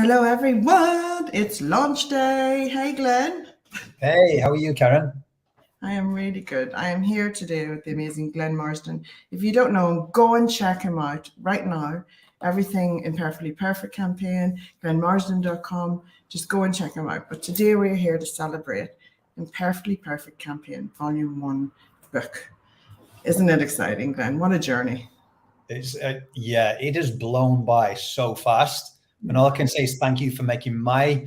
Hello, everyone. It's launch day. Hey, Glenn. Hey, how are you, Karen? I am really good. I am here today with the amazing Glenn Marsden. If you don't know him, go and check him out right now. Everything Imperfectly Perfect Campaign, glennmarsden.com. Just go and check him out. But today we're here to celebrate Imperfectly Perfect Campaign Volume 1 book. Isn't it exciting, Glenn? What a journey. It has blown by so fast. And all I can say is thank you for making my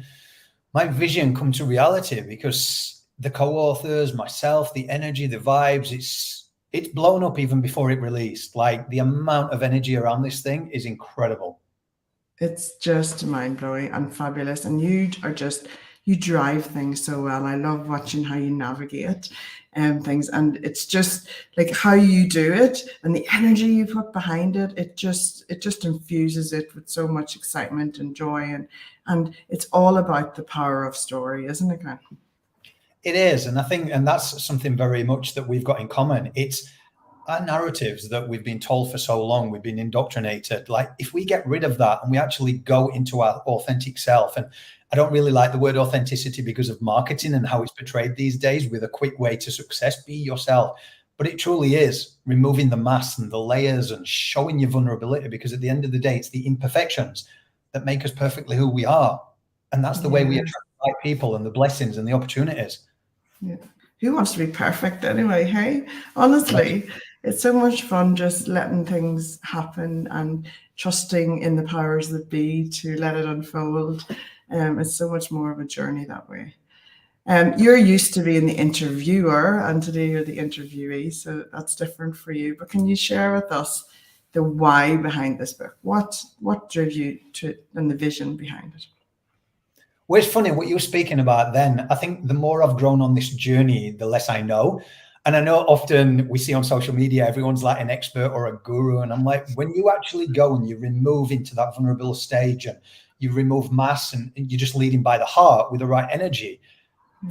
vision come to reality, because the co-authors, myself, the energy, the vibes, it's blown up even before it released. Like, the amount of energy around this thing is incredible. It's just mind-blowing and fabulous. And you drive things so well. I love watching how you navigate things, and it's just like how you do it and the energy you put behind it. It just infuses it with so much excitement and joy, and it's all about the power of story, isn't it, Glenn? It is, and I think, and that's something very much that we've got in common. It's our narratives that we've been told for so long, we've been indoctrinated. Like, if we get rid of that and we actually go into our authentic self, and I don't really like the word authenticity because of marketing and how it's portrayed these days with a quick way to success, be yourself. But it truly is removing the masks and the layers and showing your vulnerability, because at the end of the day, it's the imperfections that make us perfectly who we are. And that's the way we attract the right people and the blessings and the opportunities. Yeah. Who wants to be perfect anyway? Hey, honestly, it's so much fun just letting things happen and trusting in the powers that be to let it unfold. It's so much more of a journey that way. You're used to being the interviewer, and today you're the interviewee, so that's different for you. But can you share with us the why behind this book? What drove you to, and the vision behind it? Well, it's funny what you were speaking about then. I think the more I've grown on this journey, the less I know. And I know often we see on social media, everyone's like an expert or a guru. And I'm like, when you actually go and you remove into that vulnerable stage and you remove mass and you're just leading by the heart with the right energy,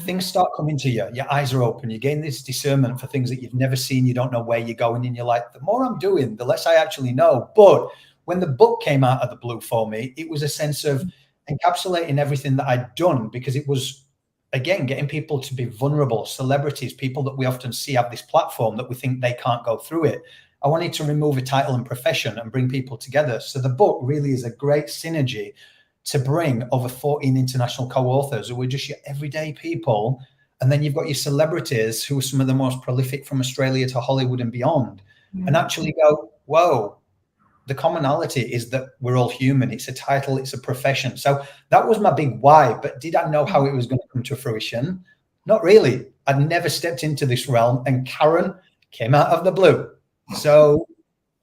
things start coming to you. Your eyes are open. You gain this discernment for things that you've never seen. You don't know where you're going. And you're like, the more I'm doing, the less I actually know. But when the book came out of the blue for me, it was a sense of encapsulating everything that I'd done, because it was, again, getting people to be vulnerable, celebrities, people that we often see have this platform that we think they can't go through it. I wanted to remove a title and profession and bring people together. So the book really is a great synergy to bring over 14 international co-authors who are just your everyday people. And then you've got your celebrities who are some of the most prolific from Australia to Hollywood and beyond, and actually go, whoa, the commonality is that we're all human. It's a title, it's a profession. So that was my big why. But did I know how it was going to come to fruition? Not really. I'd never stepped into this realm, and Karen came out of the blue. So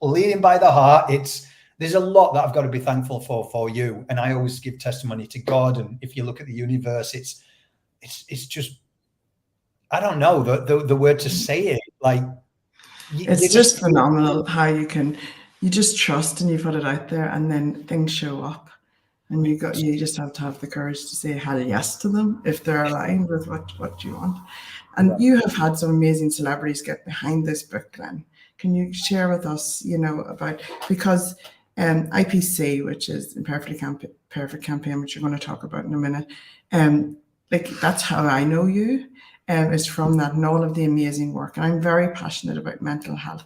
leading by the heart, there's a lot that I've got to be thankful for you. And I always give testimony to God. And if you look at the universe, it's just, I don't know the word to say it. Like, it's just phenomenal how you just trust and you put it out there, and then things show up, and you just have to have the courage to say hell yes to them if they're aligned with what you want. And you have had some amazing celebrities get behind this book, Glenn. Can you share with us, about, because IPC, which is Imperfectly Perfect Campaign, which you're going to talk about in a minute, like, that's how I know you, is from that and all of the amazing work. And I'm very passionate about mental health,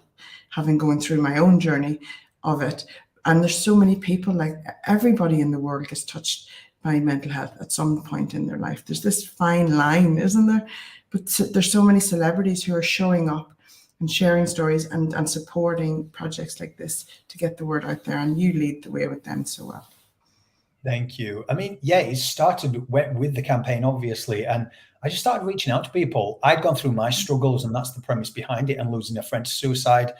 having gone through my own journey of it. And there's so many people, like, everybody in the world gets touched by mental health at some point in their life. There's this fine line, isn't there? But there's so many celebrities who are showing up and sharing stories and supporting projects like this to get the word out there. And you lead the way with them so well. Thank you. I mean, yeah, it started with the campaign, obviously. And I just started reaching out to people. I'd gone through my struggles, and that's the premise behind it, and losing a friend to suicide.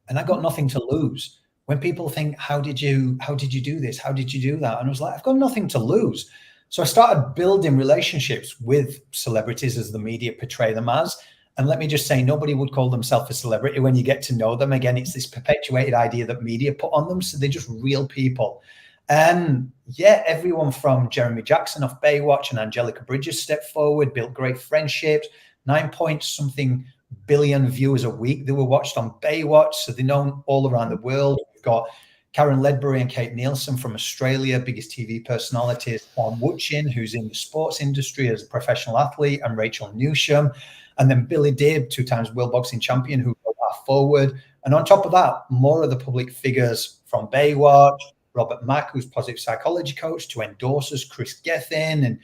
And I got nothing to lose. When people think, how did you do this? How did you do that? And I was like, I've got nothing to lose. So I started building relationships with celebrities as the media portray them as. And let me just say, nobody would call themselves a celebrity when you get to know them. Again, it's this perpetuated idea that media put on them. So they're just real people. And yeah, everyone from Jeremy Jackson off Baywatch and Angelica Bridges stepped forward, built great friendships, 9-point-something billion viewers a week that were watched on Baywatch. So they're known all around the world. We've got Karen Ledbury and Kate Neilson from Australia, biggest TV personalities, Wooching, who's in the sports industry as a professional athlete, and Rachael Newsham. And then Billy Dibb, 2 times world boxing champion, who go forward. And on top of that, more of the public figures from Baywatch, Robert Mack, who's positive psychology coach, to endorsers, Chris Gethin. And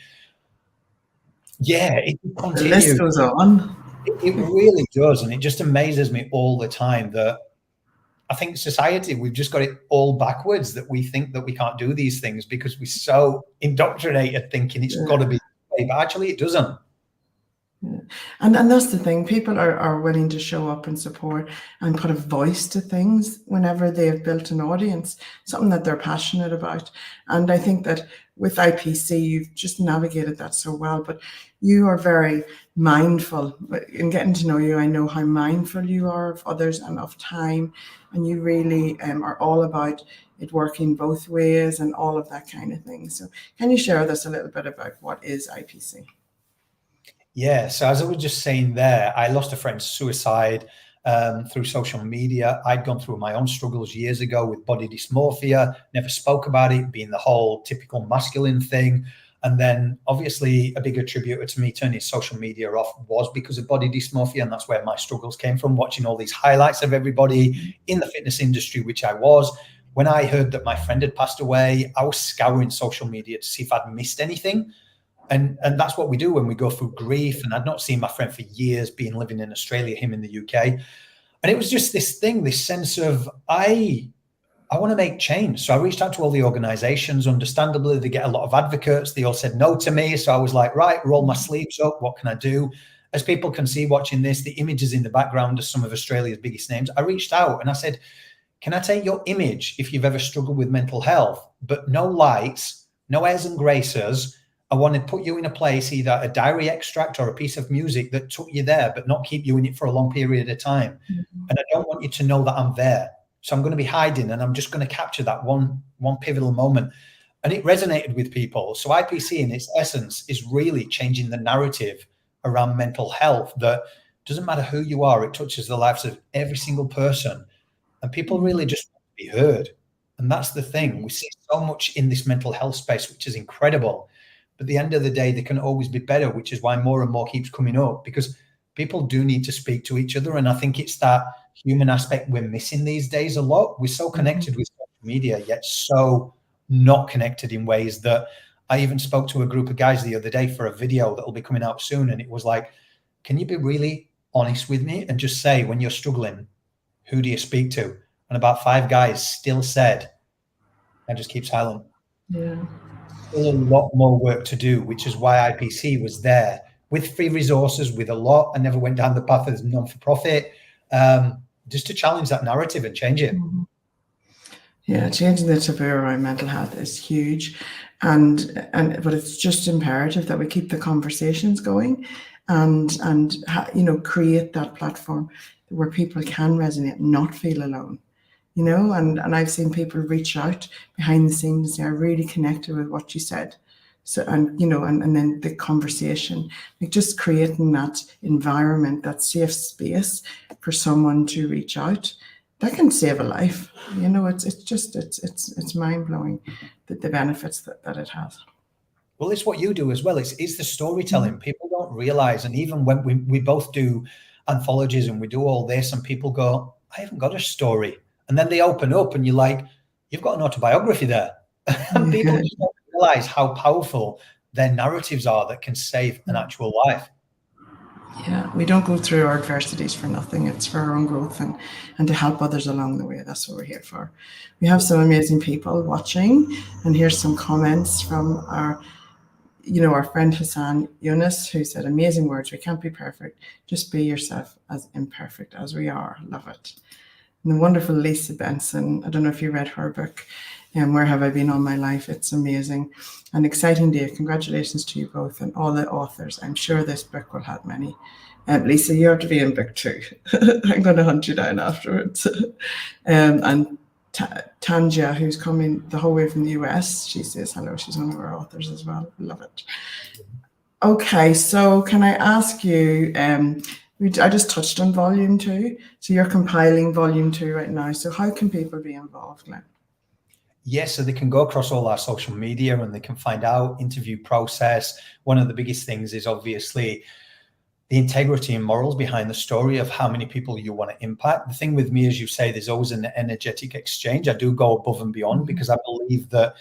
yeah, it continues. The list goes on. It really does. And it just amazes me all the time that I think society, we've just got it all backwards, that we think that we can't do these things because we're so indoctrinated thinking it's got to be this way, but actually it doesn't. Yeah. And that's the thing. People are willing to show up and support and put a voice to things whenever they have built an audience, something that they're passionate about. And I think that with IPC, you've just navigated that so well, but you are very mindful. In getting to know you, I know how mindful you are of others and of time, and you really are all about it working both ways and all of that kind of thing. So can you share with us a little bit about what is IPC? Yeah, so as I was just saying there, I lost a friend's suicide through social media. I'd gone through my own struggles years ago with body dysmorphia, never spoke about it, being the whole typical masculine thing. And then obviously a big attributor to me turning social media off was because of body dysmorphia. And that's where my struggles came from, watching all these highlights of everybody in the fitness industry, which I was. When I heard that my friend had passed away, I was scouring social media to see if I'd missed anything. And that's what we do when we go through grief. And I'd not seen my friend for years, being living in Australia, him in the UK. And it was just this thing, this sense of, I want to make change. So I reached out to all the organizations. Understandably, they get a lot of advocates. They all said no to me. So I was like, right, roll my sleeves up. What can I do? As people can see watching this, the images in the background of some of Australia's biggest names. I reached out and I said, can I take your image if you've ever struggled with mental health, but no lights, no airs and graces. I want to put you in a place, either a diary extract or a piece of music that took you there, but not keep you in it for a long period of time. Mm-hmm. And I don't want you to know that I'm there. So I'm going to be hiding and I'm just going to capture that one pivotal moment. And it resonated with people. So IPC in its essence is really changing the narrative around mental health, that doesn't matter who you are, it touches the lives of every single person. And people really just want to be heard. And that's the thing. We see so much in this mental health space, which is incredible. But at the end of the day, they can always be better, which is why more and more keeps coming up, because people do need to speak to each other. And I think it's that human aspect we're missing these days a lot. We're so connected with social media, yet so not connected in ways that I even spoke to a group of guys the other day for a video that will be coming out soon. And it was like, can you be really honest with me and just say, when you're struggling, who do you speak to? And about 5 guys still said, I just keep silent. Yeah. Still a lot more work to do, which is why IPC was there with free resources, with a lot. I never went down the path of non-for-profit, just to challenge that narrative and change it. Yeah, changing the taboo around mental health is huge, but it's just imperative that we keep the conversations going, and create that platform where people can resonate, not feel alone. And I've seen people reach out behind the scenes and say, I really connected with what you said. So, and then the conversation, like just creating that environment, that safe space for someone to reach out, that can save a life. It's mind blowing the benefits that it has. Well, it's what you do as well. It's the storytelling. People don't realize. And even when we both do anthologies and we do all this and people go, I haven't got a story. And then they open up and you're like, you've got an autobiography there. And people just don't realize how powerful their narratives are that can save an actual life. Yeah, we don't go through our adversities for nothing. It's for our own growth and to help others along the way. That's what we're here for. We have some amazing people watching. And here's some comments from our friend Hassan Yunus, who said, amazing words. We can't be perfect. Just be yourself, as imperfect as we are. Love it. And the wonderful Lisa Benson, I don't know if you read her book, Where Have I Been All My Life? It's amazing. An exciting day. Congratulations to you both and all the authors. I'm sure this book will help many. Lisa, you have to be in book 2. I'm going to hunt you down afterwards. And Tanja, who's coming the whole way from the US, she says hello. She's one of our authors as well. Love it. Okay, so can I ask you, I just touched on volume 2. So you're compiling volume 2 right now. So how can people be involved, Glenn? Yes, so they can go across all our social media and they can find out interview process. One of the biggest things is obviously the integrity and morals behind the story of how many people you want to impact. The thing with me, as you say, there's always an energetic exchange. I do go above and beyond because I believe that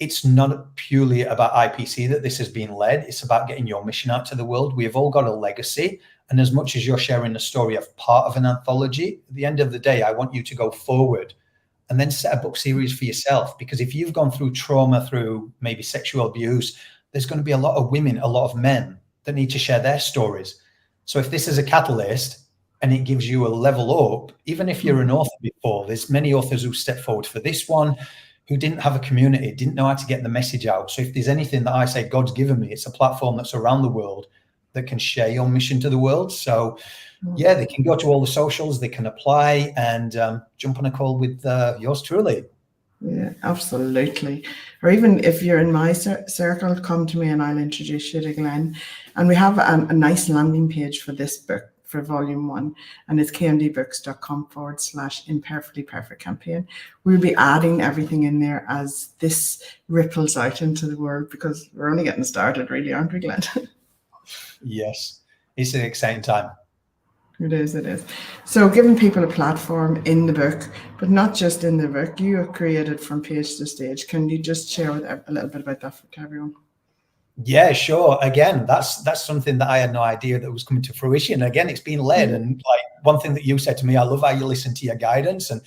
it's not purely about IPC that this has been led. It's about getting your mission out to the world. We have all got a legacy. And as much as you're sharing the story of part of an anthology, at the end of the day, I want you to go forward and then set a book series for yourself. Because if you've gone through trauma, through maybe sexual abuse, there's going to be a lot of women, a lot of men that need to share their stories. So if this is a catalyst and it gives you a level up, even if you're an author before, there's many authors who step forward for this one who didn't have a community, didn't know how to get the message out. So if there's anything that I say God's given me, it's a platform that's around the world that can share your mission to the world. So yeah, they can go to all the socials, they can apply and jump on a call with yours truly. Yeah, absolutely. Or even if you're in my circle, come to me and I'll introduce you to Glenn. And we have a nice landing page for this book, for volume 1, and it's kmdbooks.com/imperfectly perfect campaign. We'll be adding everything in there as this ripples out into the world, because we're only getting started, really, aren't we, Glenn? Yes, it's an exciting time. It is. So giving people a platform in the book, but not just in the book, you have created From Page to Stage. Can you just share a little bit about that for everyone? Yeah, sure. Again, that's something that I had no idea that was coming to fruition. Again, it's been led. And like one thing that you said to me, I love how you listen to your guidance. And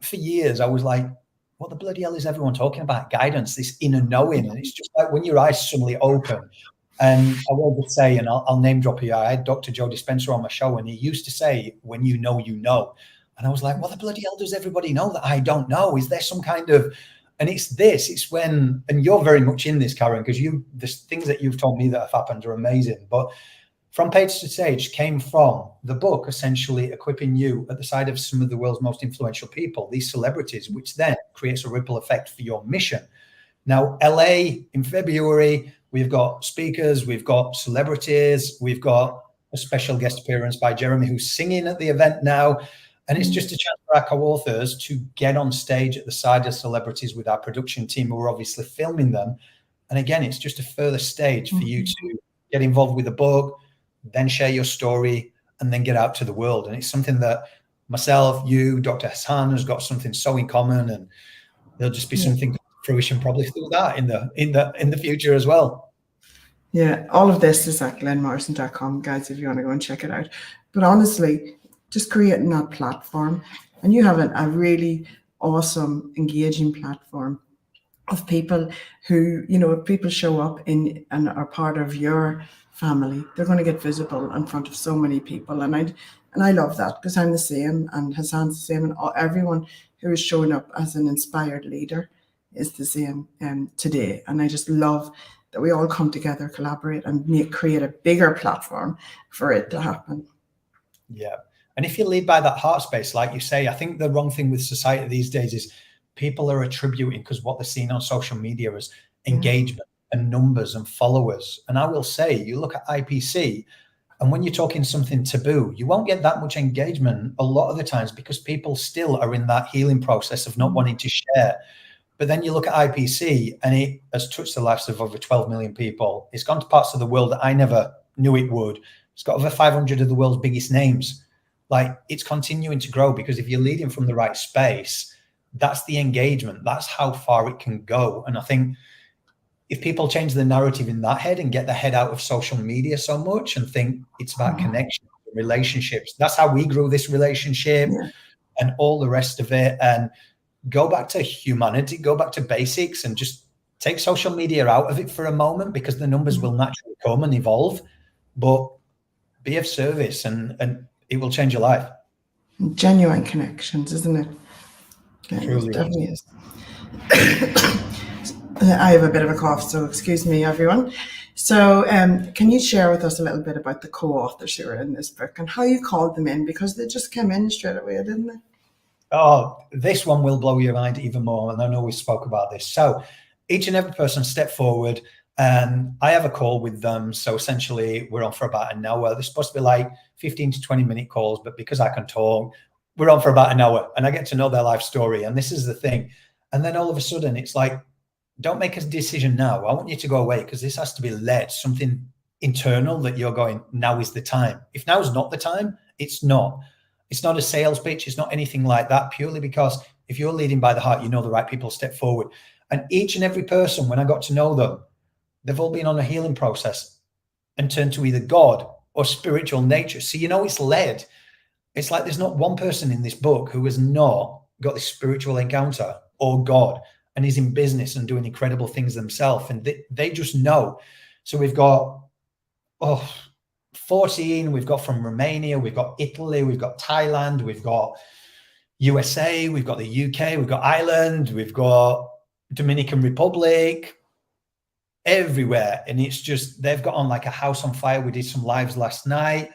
for years, I was like, what the bloody hell is everyone talking about? Guidance, this inner knowing. And it's just like when your eyes suddenly open. And I will just say, and I'll name drop here, I had Dr. Joe Dispenza on my show, and he used to say, when you know, you know. And I was like, what the bloody hell does everybody know that I don't know? Is there some kind of, and it's when, and you're very much in this, Karen, because the things that you've told me that have happened are amazing. But From Page to Stage came from the book, essentially equipping you at the side of some of the world's most influential people, these celebrities, which then creates a ripple effect for your mission. Now, LA in February, we've got speakers, we've got celebrities, we've got a special guest appearance by Jeremy, who's singing at the event now. And it's just a chance for our co-authors to get on stage at the side of celebrities with our production team, who are obviously filming them. And again, it's just a further stage for you to get involved with the book, then share your story, and then get out to the world. And it's something that myself, you, Dr. Hassan has got something so in common, and there'll just be something to fruition probably through that in the future as well. Yeah, all of this is at glennmarsden.com, guys, if you want to go and check it out. But honestly, just creating that platform, and you have a really awesome, engaging platform of people who, if people show up in and are part of your family, they're going to get visible in front of so many people. And I love that, because I'm the same, and Hassan's the same, and everyone who is showing up as an inspired leader is the same today. And I just love that we all come together, collaborate, and create a bigger platform for it to happen. Yeah. And if you lead by that heart space, like you say, I think the wrong thing with society these days is people are attributing, because what they're seeing on social media is engagement and numbers and followers. And I will say, you look at IPC, and when you're talking something taboo, you won't get that much engagement a lot of the times, because people still are in that healing process of not wanting to share. But then you look at IPC, and it has touched the lives of over 12 million people. It's gone to parts of the world that I never knew it would. It's got over 500 of the world's biggest names. Like, it's continuing to grow, because if you're leading from the right space, that's the engagement. That's how far it can go. And I think if people change the narrative in that head and get the head out of social media so much and think it's about connection, relationships, that's how we grew this relationship and all the rest of it. And go back to humanity, go back to basics, and just take social media out of it for a moment, because the numbers will naturally come and evolve, but be of service, and it will change your life. Genuine connections, isn't it? Yeah, Truly it definitely is. I have a bit of a cough, so excuse me, everyone. So can you share with us a little bit about the co-authors who are in this book and how you called them in? Because they just came in straight away, didn't they? Oh, this one will blow your mind even more. And I know we spoke about this. So each and every person step forward, and I have a call with them. So essentially we're on for about an hour. They're supposed to be like 15 to 20 minute calls, but because I can talk, we're on for about an hour, and I get to know their life story. And this is the thing. And then all of a sudden it's like, don't make a decision now. I want you to go away because this has to be led, something internal that you're going, now is the time. If now is not the time, it's not. It's not a sales pitch. It's not anything like that, purely because if you're leading by the heart, you know the right people step forward. And each and every person, when I got to know them, they've all been on a healing process and turned to either God or spiritual nature. So, you know, it's led. It's like there's not one person in this book who has not got this spiritual encounter or God and is in business and doing incredible things themselves. And they just know. So we've got 14, we've got from Romania, we've got Italy, we've got Thailand, we've got USA, we've got the UK, we've got Ireland, we've got Dominican Republic, everywhere. And it's just, they've got on like a house on fire. We did some lives last night.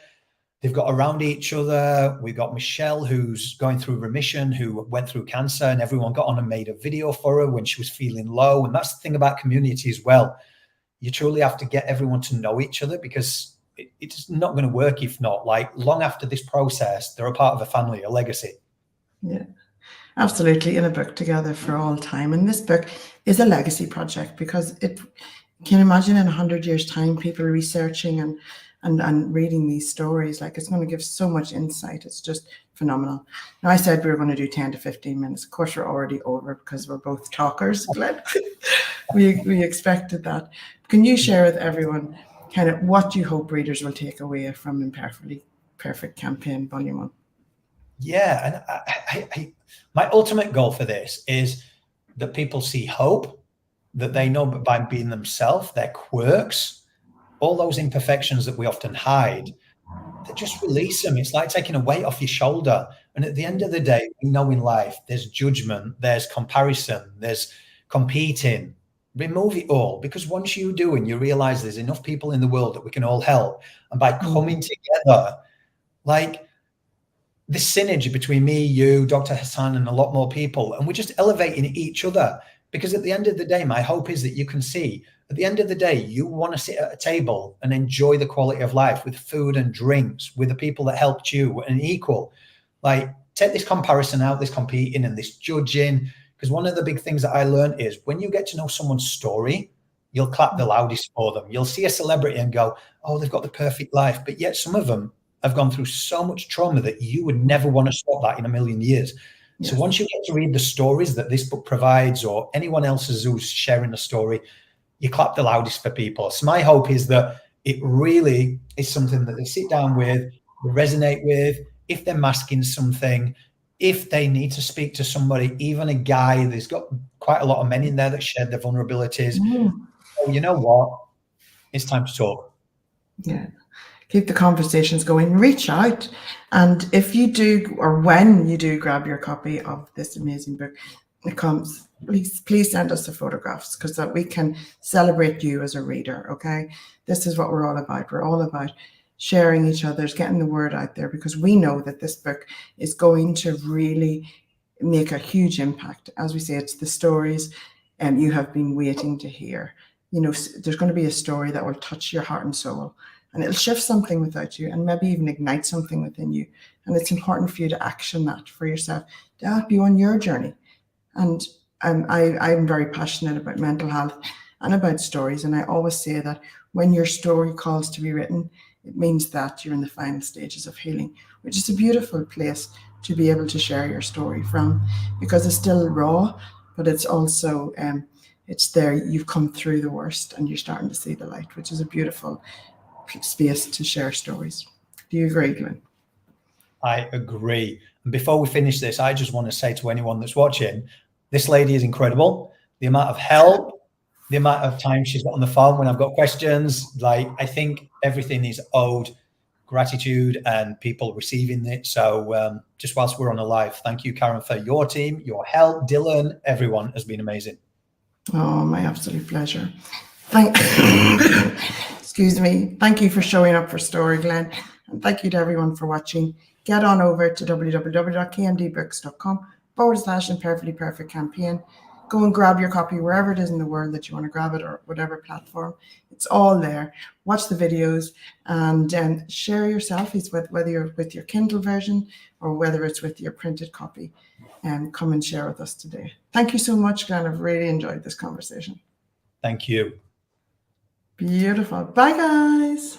They've got around each other. We've got Michelle, who's going through remission, who went through cancer, and everyone got on and made a video for her when she was feeling low. And that's the thing about community as well. You truly have to get everyone to know each other, because it's not going to work if not. Like, long after this process, they're a part of a family, a legacy. Yeah, absolutely. In a book together for all time. And this book is a legacy project, because it can imagine in 100 years' time, people researching and reading these stories. Like, it's going to give so much insight. It's just phenomenal. Now, I said we were going to do 10 to 15 minutes. Of course, we're already over because we're both talkers, Glenn. we expected that. Can you share with everyone kind of what you hope readers will take away from Imperfectly Perfect Campaign Volume 1? Yeah, and my ultimate goal for this is that people see hope, that they know by being themselves, their quirks, all those imperfections that we often hide, that just release them. It's like taking a weight off your shoulder. And at the end of the day, we know in life there's judgment, there's comparison, there's competing. Remove it all, because once you do and you realize there's enough people in the world that we can all help, and by coming together, like the synergy between me, you, Dr. Hassan, and a lot more people, and we're just elevating each other. Because at the end of the day, my hope is that you can see, at the end of the day, you want to sit at a table and enjoy the quality of life with food and drinks, with the people that helped you, and equal. Like, take this comparison out, this competing and this judging. Because one of the big things that I learned is when you get to know someone's story, you'll clap the loudest for them. You'll see a celebrity and go, oh, they've got the perfect life. But yet some of them have gone through so much trauma that you would never want to stop that in a million years. Yes. So once you get to read the stories that this book provides, or anyone else's who's sharing a story, you clap the loudest for people. So my hope is that it really is something that they sit down with, resonate with, if they're masking something, if they need to speak to somebody, even a guy. There's got quite a lot of men in there that shared their vulnerabilities. Oh, you know what? It's time to talk. Yeah. Keep the conversations going. Reach out. And if you do, or when you do grab your copy of this amazing book, it comes, please send us the photographs, because that we can celebrate you as a reader. Okay. This is what we're all about. We're all about sharing each other's, getting the word out there, because we know that this book is going to really make a huge impact. As we say, it's the stories you have been waiting to hear. You know, there's going to be a story that will touch your heart and soul, and it'll shift something without you, and maybe even ignite something within you. And it's important for you to action that for yourself, to help you on your journey. And I'm very passionate about mental health and about stories. And I always say that when your story calls to be written, it means that you're in the final stages of healing, which is a beautiful place to be able to share your story from, because it's still raw, but it's also, it's there, you've come through the worst and you're starting to see the light, which is a beautiful space to share stories. Do you agree, Glenn? I agree. And before we finish this, I just want to say to anyone that's watching, this lady is incredible. The amount of help, the amount of time she's got on the phone when I've got questions, like, I think everything is owed gratitude and people receiving it. So just whilst we're on a live, thank you, Karen, for your team, your help. Dylan, everyone has been amazing. Oh, my absolute pleasure. Excuse me. Thank you for showing up for Story, Glenn. And thank you to everyone for watching. Get on over to www.kmdbooks.com/Imperfectly Perfect Campaign. go and grab your copy wherever it is in the world that you want to grab it, or whatever platform. It's all there. Watch the videos and share your selfies, whether you're with your Kindle version or whether it's with your printed copy. Come and share with us today. Thank you so much, Glenn. I've really enjoyed this conversation. Thank you. Beautiful. Bye, guys.